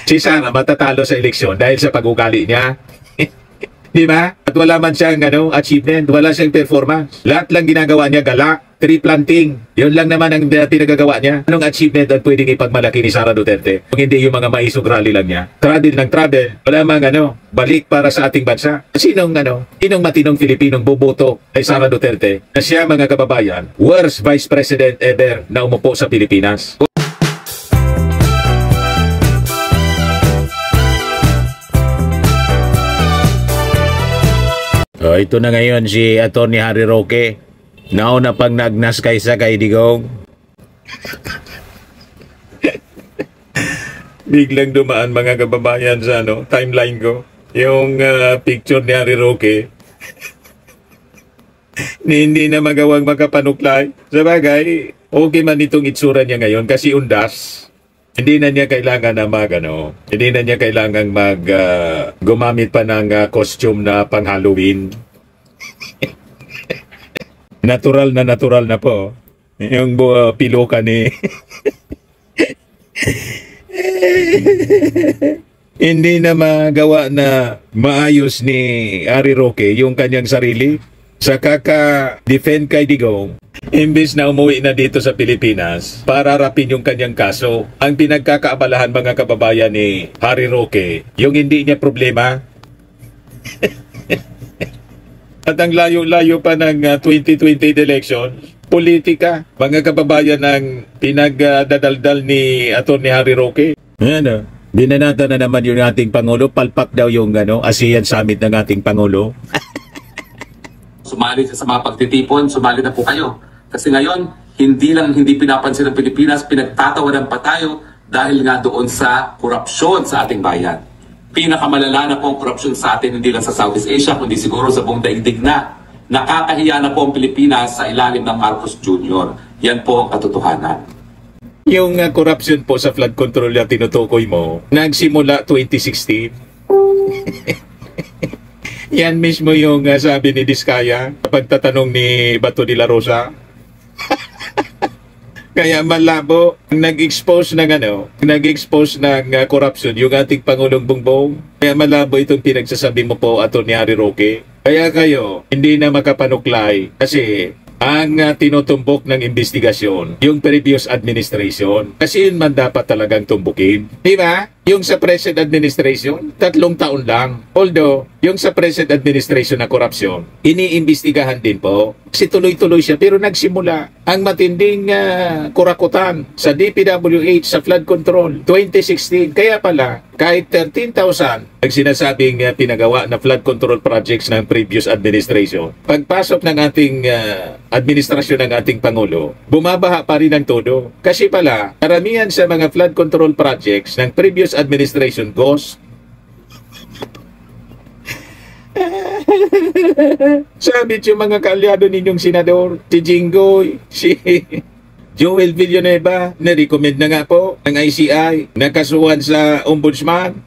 Si Sara matatalo sa eleksyon dahil sa pag-ugali niya. Di ba? At wala man siyang achievement, wala siyang performance. Lahat lang ginagawa niya gala, tree planting. Yun lang naman ang pinagagawa niya. Anong achievement ang pwedeng ipagmalaki ni Sara Duterte? Kung hindi yung mga maisog rally lang niya. Travel ng travel. Wala mang balik para sa ating bansa. Sinong matinong Pilipinong boboto kay Sara Duterte na siya, mga kababayan, worst vice president ever na umupo sa Pilipinas? Ito na ngayon si Atty. Harry Roque. Nauna pang nagnas kaysa kay Digong. Biglang dumaan, mga kababayan, sa timeline ko. Yung picture ni Harry Roque. Hindi na magawang makapanuklay. Sabagay, okay man itong itsura niya ngayon kasi undas. Hindi na niya kailangan na hindi na niya kailangan gumamit pa ng costume na pang Halloween. Natural na po. Yung piloka ni... Hindi na magawa na maayos ni Harry Roque yung kanyang sarili sa kaka-defend kay Digong. Imbis na umuwi na dito sa Pilipinas para harapin yung kanyang kaso, ang pinagkakaabalahan, mga kababayan, ni Harry Roque, yung hindi niya problema. At ang layo-layo pa ng 2028 election, politika, mga kababayan, ng pinagdadaldal ni Atty. Harry Roque. Binanata na naman yung ating Pangulo, palpak daw yung ASEAN Summit ng ating Pangulo. Sumali sa mga pagtitipon, sumali na po kayo. Kasi ngayon, hindi pinapansin ng Pilipinas, pinagtatawanan pa tayo dahil nga doon sa korupsyon sa ating bayan. Pinakamalala na po ang korupsyon sa atin, hindi lang sa Southeast Asia, kundi siguro sa buong daigdig na. Nakakahiya na po ang Pilipinas sa ilalim ng Marcos Jr. Yan po ang katotohanan. Yung corruption po sa flood control na tinutukoy mo, nagsimula 2016. Yan mismo yung sabi ni Diskaya kapag tatanong ni Bato de la Rosa. Kaya malabo, nag-expose ng corruption yung ating Pangulong Bongbong. Kaya malabo itong pinagsasabi mo po, Atty. Harry Roque. Kaya kayo, hindi na makapanuklay kasi ang tinutumbok ng investigasyon, yung previous administration, kasi yun man dapat talagang tumbukin. Di ba? Yung sa present administration, 3 taon lang. Although, yung sa present administration na korupsyon, iniimbestigahan din po. Kasi tuloy-tuloy siya, pero nagsimula ang matinding kurakutan sa DPWH sa flood control 2016. Kaya pala, kahit 13,000 ang sinasabing pinagawa na flood control projects ng previous administration, pagpasok ng ating administrasyon ng ating Pangulo, bumabaha pa rin ang todo. Kasi pala, karamihan sa mga flood control projects ng previous administration ghost. Sabi yung mga kaalyado ninyong senador, si Jinggoy, si Joel Villanueva, na-recommend na nga po ng ICI, nakasuhan sa ombudsman.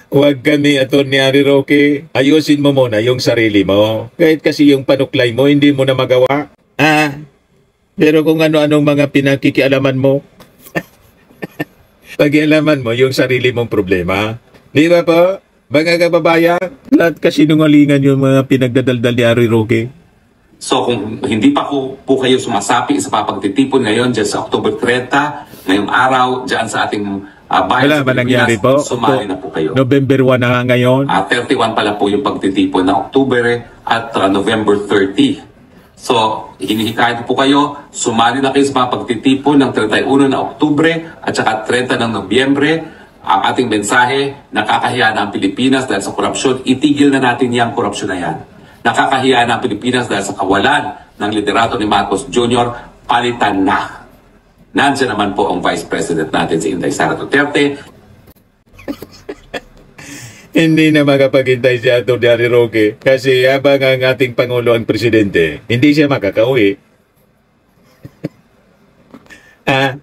Huwag kami, Atty. Harry Roque, ayusin mo muna yung sarili mo. Kahit kasi yung panuklay mo, hindi mo na magawa. Pero kung ano-anong mga pinakikialaman mo, pakialaman mo yung sarili mong problema. Di ba po? Mga kababayan, lahat kasi nungalingan yung mga pinagdadaldal ni Harry Roque. So kung hindi pa po kayo sumasapi sa papagtitipon ngayon dyan sa October 30, ngayong araw, dyan sa ating bayan sa Pilipinas, sumali na po kayo. November 1 na nga ngayon. 31 pala po yung pagtitipon na October at November 30. So, hinihikayat po kayo, sumali na kayo sa mga pagtitipon ng 31 na Oktubre at saka 30 ng Nobyembre. Ang ating mensahe, nakakahiya na ang Pilipinas dahil sa korupsyon. Itigil na natin yung korupsyon na yan. Nakakahiya na ang Pilipinas dahil sa kawalan ng liderato ni Marcos Jr. Palitan na. Nandiyan naman po ang Vice President natin, si Inday Sara Duterte. Hindi na makapaghintay si Atty. Harry Roque kasi habang ang ating Pangulo ang Presidente, hindi siya makakauwi.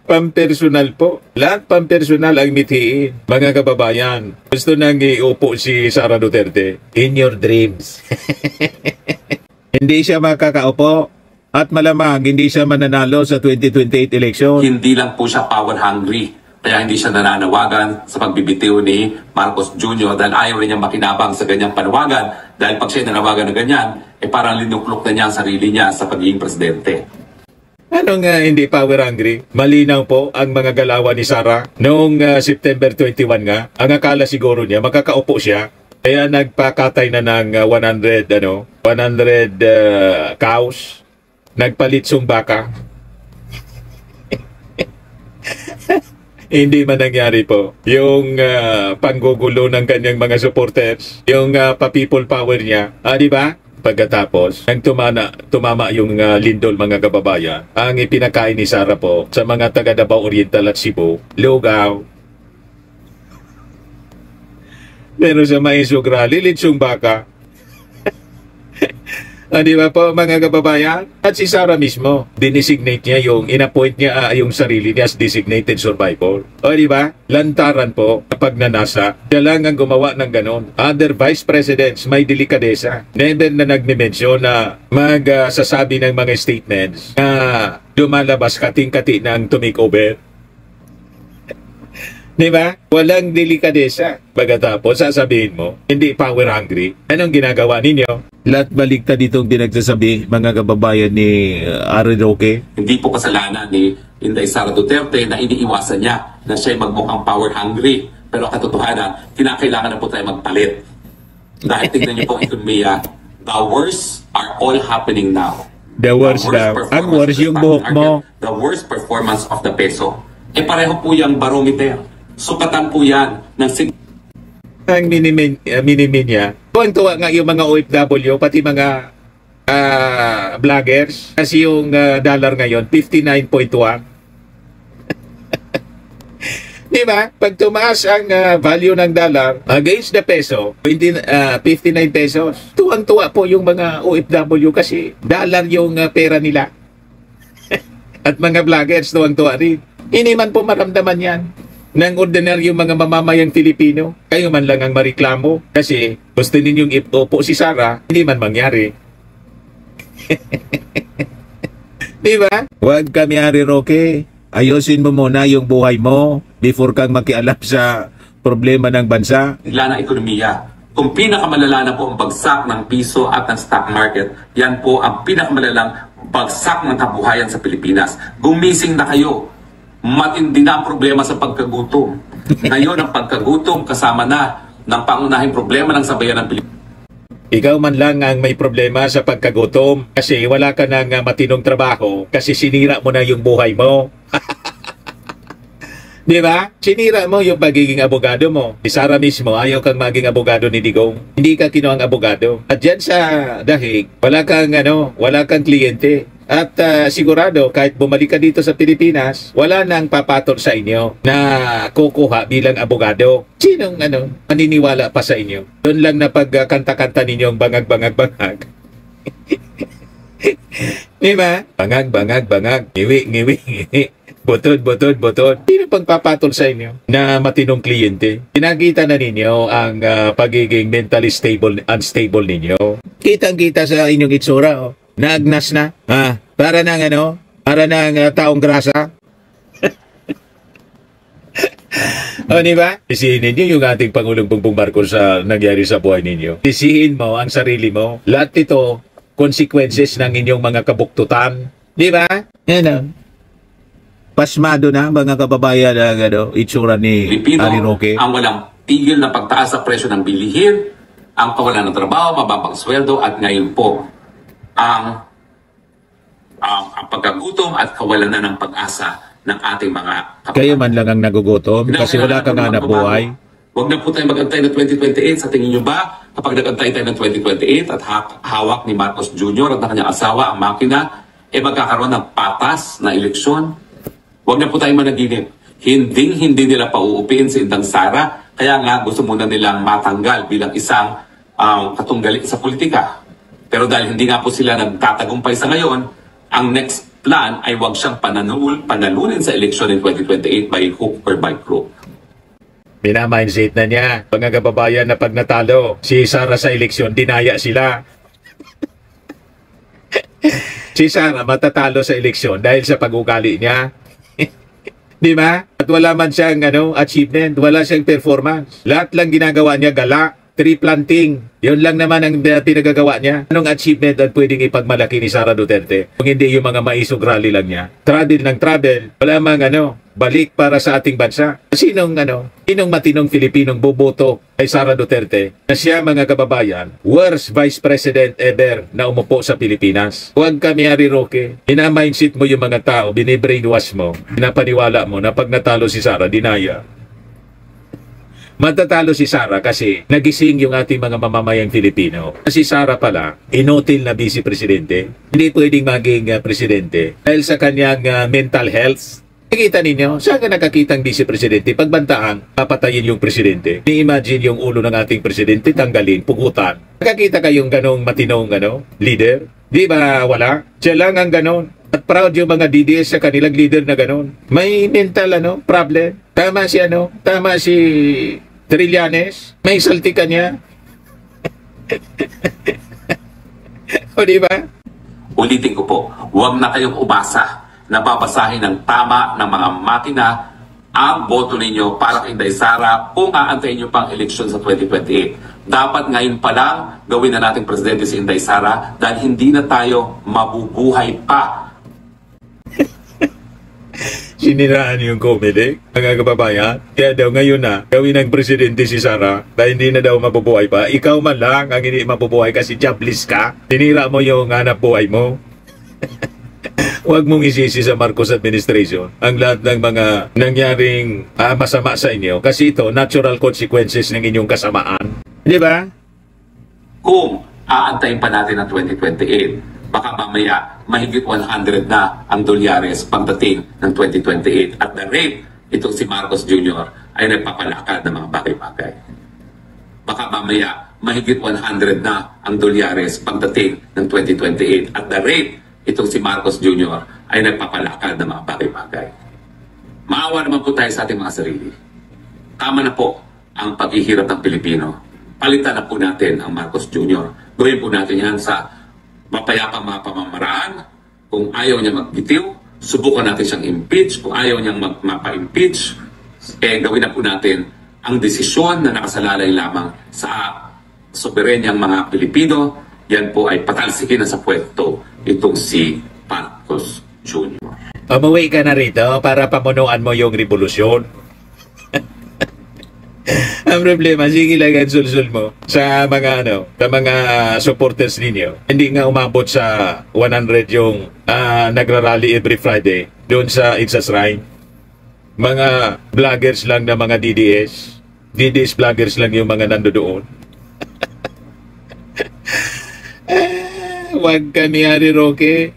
Pampersonal po. Lahat pampersonal ang mithiin. Mga kababayan, gusto nang iupo si Sara Duterte. In your dreams. Hindi siya makakaupo at malamang hindi siya mananalo sa 2028 election. Hindi lang po siya power hungry. Kaya hindi siya nananawagan sa pagbibitiw ni Marcos Jr. dahil ayaw rin niya makinabang sa ganyang panawagan. Dahil pag siya nanawagan na ganyan, parang linuklok na niya ang sarili niya sa pagiging presidente. Anong hindi power hungry? Malinaw po ang mga galawan ni Sara. Noong September 21 nga, ang akala siguro niya, makakaupo siya. Kaya nagpakatay na ng 100 cows. Nagpalitsong baka. Hindi man nangyari po. Yung panggugulo ng kanyang mga supporters, yung pa-people power niya, di ba? Pagkatapos, nang tumama yung lindol mga kababayan, ang ipinakain ni Sara po sa mga taga Davao Oriental at Cebu, lugaw. Pero sa Maisog Rally, litsong baka. Di ba po mga kababayan? At si Sara mismo, dinesignate niya in-appoint niya yung sarili niya as designated survivor. Di ba? Lantaran po kapag nanasa, siya lang ang gumawa ng ganon. Other vice presidents may delikadesa. Never na nagme-mention na magsasabi ng mga statements na lumalabas kating-kati ng to make over. Di ba? Walang delikadesa. Pagkatapos, sasabihin mo, hindi power hungry. Anong ginagawa ninyo? Lahat baligtad itong pinagsasabi, mga kababayan ni Harry Roque. Hindi po kasalanan ni Inday Sara Duterte na iniiwasan niya na siya'y magmukhang power hungry. Pero katotohanan, kinakailangan na po tayo magpalit. Dahil tignan niyo po ang ekonomiya, the worst are all happening now. The worst daw. Ang worst yung buhok mo. The worst performance of the peso. Pareho po yung barometer. Sukatan po yan ng ang minimin niya. Tuwang-tuwa nga yung mga OFW, pati mga vloggers. Kasi yung dollar ngayon, 59.1. Di ba? Pag tumaas ang value ng dollar against the peso, 59 pesos. Tuwang-tuwa po yung mga OFW kasi dollar yung pera nila. At mga vloggers, tuwang-tuwa rin. Hindi man po maramdaman yan ng ordinaryong mga mamamayang Filipino. Kayo man lang ang mareklamo kasi gusto ninyong ipopo si Sara, hindi man mangyari. Di ba? Huwag kami, Harry Roque. Ayusin mo muna yung buhay mo before kang makialam sa problema ng bansa. Bigla ng ekonomiya. Kung pinakamalala na po ang bagsak ng piso at ng stock market, yan po ang pinakamalalang bagsak ng kabuhayan sa Pilipinas. Gumising na kayo. Matindi na ang problema sa pagkagutom. Ngayon, ang pagkagutom kasama na ng pangunahing problema ng sabayan ng Pilipinas. Ikaw man lang ang may problema sa pagkagutom kasi wala ka ng matinong trabaho kasi sinira mo na yung buhay mo. Di ba? Sinira mo yung pagiging abogado mo. Si Sara mismo, ayaw kang maging abogado ni Digong. Hindi ka kinuhang abogado. At dyan sa dahig, wala kang kliyente. At sigurado, kahit bumalik ka dito sa Pilipinas, wala nang papatol sa inyo na kukuha bilang abogado. Sinong maniniwala pa sa inyo? Doon lang na pagkanta-kanta ninyong bangag-bangag-bangag. Di ba? Bangag-bangag-bangag. Ngiwi-ngiwi-ngiwi. Butod-butod-butod. Sino pang papatol sa inyo na matinong kliyente? Kinakita na ninyo ang pagiging mentally unstable ninyo. Kitang-kita sa inyong itsura, oh. Naagnas na. Para ng taong grasa. Di ba? Sisihin ninyo yung ating Pangulong Bongbong Marcos sa nangyari sa buhay ninyo. Sisihin mo ang sarili mo. Lahat ito, consequences ng inyong mga kabuktutan. Di ba? Yan. Pasmado na mga kababayan ang itsura ni Harry Roque. Ang walang tigil na pagtaas sa presyo ng bilihin, ang kawalan ng trabaho, mababang sweldo, at ngayon po, ang pagkagutom at kawalan na ng pag-asa ng ating mga kapatid. Kayo man lang ang nagugutom kasi wala kang hanap buhay. Huwag na po tayo mag-antay ng 2028. Sa tingin nyo ba, kapag nag-antay tayo ng 2028 at hawak ni Marcos Jr. at ng kanyang asawa ang makina, magkakaroon ng patas na eleksyon? Huwag na po tayo managinip. Hindi nila pauupiin si Indang Sara, kaya nga gusto muna nilang matanggal bilang isang katunggali sa politika. Pero dahil hindi nga po sila nagtatagumpay sa ngayon, ang next plan ay huwag siyang panalunin sa eleksyon in 2028 by hook or by crook. Minamindset na niya, mga kababayan, na pag natalo si Sara sa eleksyon, dinaya sila. Si Sara matatalo sa eleksyon dahil sa pag-ugali niya. Di ba? At wala man siyang achievement, wala siyang performance. Lahat lang ginagawa niya gala, tree planting. Yun lang naman ang pinagagawa niya. Anong achievement ang pwedeng ipagmalaki ni Sara Duterte? Kung hindi yung mga maisog rally lang niya. Travel ng travel. Wala mang balik para sa ating bansa. Sinong matinong Filipinong boboto kay Sara Duterte na siya, mga kababayan, worst vice president ever na umupo sa Pilipinas? Huwag kami, Harry Roque. Ina-mindset mo yung mga tao, binibrainwash mo, pinapaniwala mo na pag natalo si Sara, dinaya. Matatalo si Sara kasi nagising yung ating mga mamamayang Filipino. Si Sara pala, inutil na vice presidente, hindi pwedeng maging presidente dahil sa kanyang mental health. Nakikita ninyo, saan ka nakakitang vice presidente? Pagbantaan, papatayin yung presidente. Ni-imagine yung ulo ng ating presidente, tanggalin, pugutan. Nakakita kayong ganong matinong leader? Di ba wala? Siya lang ang ganon. At proud yung mga DDS sa kanilang leader na ganon. May mental problem. Tama si Trillanes. May salti ka niya. O di ba? Ulitin ko po, huwag na kayong umasa na babasahin ng tama ng mga makina ang boto ninyo para kay Inday Sara kung aantayin nyo pang eleksyon sa 2028. Dapat ngayon pa lang gawin na nating presidente si Inday Sara dahil hindi na tayo mabubuhay pa. Siniraan yung comedy, mga kababayan. Kaya daw ngayon na gawin ng presidente si Sara dahil hindi na daw mabubuhay pa. Ikaw man lang ang hindi mabubuhay kasi jobless ka. Tinira mo yung hanap buhay mo. Huwag mong isisi sa Marcos administration ang lahat ng mga nangyaring masama sa inyo kasi ito natural consequences ng inyong kasamaan. Di ba? Kung aantayin pa natin ang 2028, baka mamaya mahigit 100 na ang dolyares pagdating ng 2028 at the rate itong si Marcos Jr. ay nagpapalakad ng mga bagay-bagay. Baka mamaya mahigit 100 na ang dolyares pagdating ng 2028 at the rate itong si Marcos Jr. ay nagpapalakad ng mga bagay-bagay. Maawa naman po tayo sa ating mga sarili. Tama na po ang paghihirap ng Pilipino. Palitan na po natin ang Marcos Jr. Gawin po natin yan sa mapayapang mga pamamaraan. Kung ayaw niya magbitiw, subukan natin siyang impeach. Kung ayaw niyang mapa-impeach, gawin na po natin ang desisyon na nakasalalay lamang sa soberenyang mga Pilipino. Yan po ay patalsikin na sa pwesto itong si Marcos Jr. Umuwi ka na rito para pamunuan mo yung revolusyon. Ang problema, sige lang ang sulsul mo sa mga sa mga supporters ninyo. Hindi nga umabot sa 100 yung nagrarally every Friday doon sa It's a Shrine. Mga vloggers lang na mga DDS vloggers lang yung mga nandoon. Huwag ka ni Harry Roque.